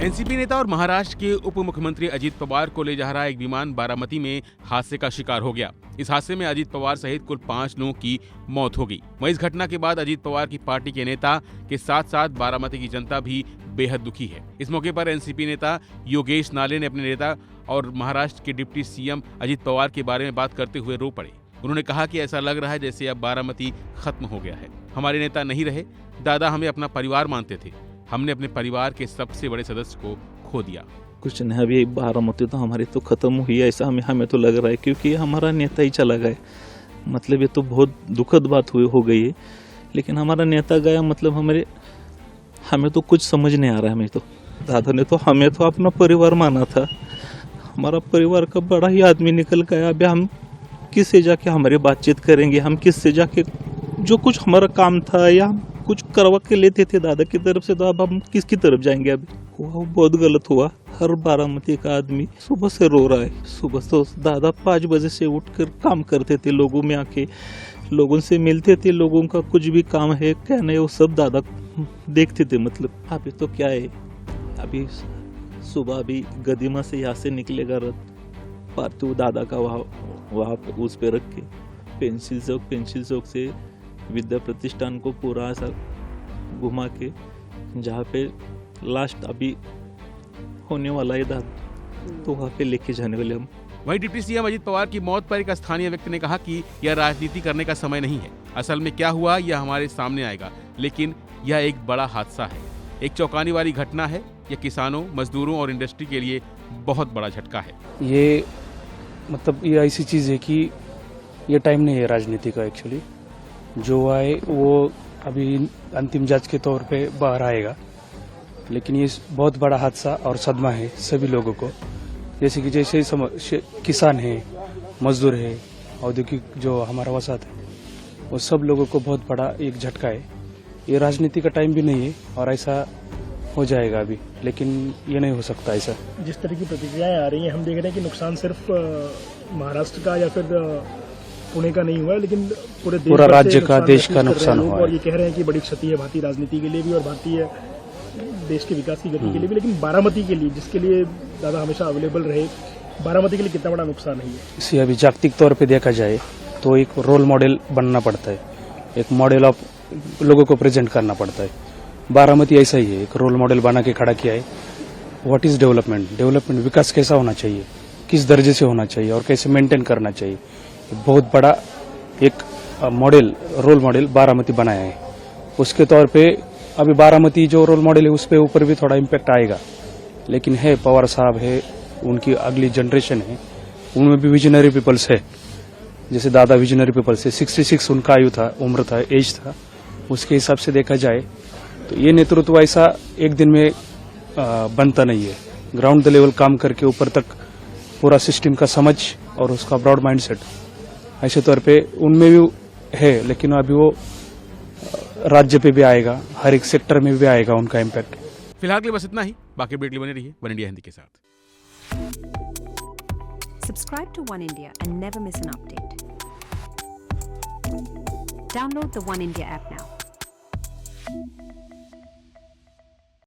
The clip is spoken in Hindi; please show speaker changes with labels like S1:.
S1: एनसीपी नेता और महाराष्ट्र के उप मुख्यमंत्री अजित पवार को ले जा रहा एक विमान बारामती में हादसे का शिकार हो गया। इस हादसे में अजित पवार सहित कुल 5 लोगों की मौत हो गई। वहीं इस घटना के बाद अजित पवार की पार्टी के नेता के साथ साथ बारामती की जनता भी बेहद दुखी है। इस मौके पर एनसीपी नेता योगेश नाले ने अपने नेता और महाराष्ट्र के डिप्टी सीएम अजित पवार के बारे में बात करते हुए रो पड़े। उन्होंने कहा कि ऐसा लग रहा है जैसे अब बारामती खत्म हो गया है। हमारे नेता नहीं रहे, दादा हमें अपना परिवार मानते थे, हमने अपने परिवार के सबसे बड़े सदस्य को खो दिया।
S2: कुछ नहीं, अभी बारामती तो हमारी तो खत्म हुई है, ऐसा हमें तो लग रहा है, क्योंकि हमारा नेता ही चला गया। मतलब ये तो बहुत दुखद बात हो गई है, लेकिन हमारा नेता गया, मतलब हमें तो कुछ समझ नहीं आ रहा है। हमें तो दादा ने तो हमें तो अपना परिवार माना था, हमारा परिवार का बड़ा ही आदमी निकल गया। अभी हम किससे जाके हमारी बातचीत करेंगे, हम किससे जाके जो कुछ हमारा काम था या कुछ करवा के लेते थे दादा की तरफ से, तो अब हम किसकी तरफ जाएंगे? अभी हुआ बहुत गलत हुआ। हर बारामती का आदमी सुबह से रो रहा है। सुबह तो दादा 5 बजे से उठकर काम करते थे, लोगों में आके लोगों से मिलते थे, लोगों का कुछ भी काम है क्या नहीं वो सब दादा देखते थे। मतलब अभी तो क्या है, अभी सुबह अभी गदीमा से यहाँ से निकलेगा रथ, पार्थिव दादा का वहाँ पे उस पे रख के पेंसिल चौक से विद्या प्रतिष्ठान को पूरा ऐसा घुमा के जहाँ पे लास्ट अभी होने वाला है दादा, तो वहाँ पे लेके जाने वाले हम।
S1: वहीं डिप्टी सीएम अजित पवार की मौत पर एक स्थानीय व्यक्ति ने कहा कि यह राजनीति करने का समय नहीं है। असल में क्या हुआ यह हमारे सामने आएगा, लेकिन यह एक बड़ा हादसा है, एक चौंकाने वाली घटना है। यह किसानों, मजदूरों और इंडस्ट्री के लिए बहुत बड़ा झटका है।
S3: ये मतलब ये ऐसी चीज़ है कि ये टाइम नहीं है राजनीति का। एक्चुअली जो आए वो अभी अंतिम जांच के तौर पे बाहर आएगा, लेकिन ये बहुत बड़ा हादसा और सदमा है सभी लोगों को। जैसे किसान है, मजदूर है, औद्योगिक जो हमारा वसाहत है, वो सब लोगों को बहुत बड़ा एक झटका है। ये राजनीति का टाइम भी नहीं है और ऐसा हो जाएगा अभी, लेकिन ये नहीं हो सकता ऐसा।
S4: जिस तरह की प्रतिक्रियाएं आ रही हैं, हम देख रहे हैं कि नुकसान सिर्फ महाराष्ट्र का या फिर पुणे का नहीं हुआ है, लेकिन पूरा
S3: राज्य का, देश का नुकसान हुआ है।
S4: और ये कह रहे हैं कि बड़ी क्षति है भारतीय राजनीति के लिए भी और भारतीय देश के विकास की गति के लिए भी। लेकिन बारामती के लिए, जिसके लिए दादा हमेशा अवेलेबल रहे, बारामती के लिए कितना बड़ा नुकसान है ये?
S3: इसे अभी जागतिक तौर पे देखा जाए तो एक रोल मॉडल बनना पड़ता है, एक मॉडल ऑफ लोगों को प्रेजेंट करना पड़ता है। बारामती ऐसा ही है, एक रोल मॉडल बना के खड़ा किया है। व्हाट इज डेवलपमेंट, विकास कैसा होना चाहिए, किस दर्जे से होना चाहिए और कैसे मेंटेन करना चाहिए, बहुत बड़ा एक रोल मॉडल बारामती बनाया है। उसके तौर पे अभी बारामती जो रोल मॉडल है उस पे ऊपर भी थोड़ा इम्पैक्ट आएगा, लेकिन है पवार साहब है, उनकी अगली जनरेशन है, उनमें भी विजनरी पीपल्स है। जैसे दादा विजनरी पीपल्स है, 66 उनका आयु था, उम्र था, एज था। उसके हिसाब से देखा जाए तो ये नेतृत्व ऐसा एक दिन में बनता नहीं है। ग्राउंड द लेवल काम करके ऊपर तक पूरा सिस्टम का समझ और उसका ब्रॉड माइंडसेट ऐसे तौर पे उनमें भी है, लेकिन अभी वो राज्य पे भी आएगा, हर एक सेक्टर में भी आएगा उनका इम्पैक्ट।
S1: फिलहाल के लिए बस इतना ही। बाकी अपडेट बने रहिए वन इंडिया हिंदी के साथ।
S5: Subscribe to One India and never miss an update. Download the One India app now.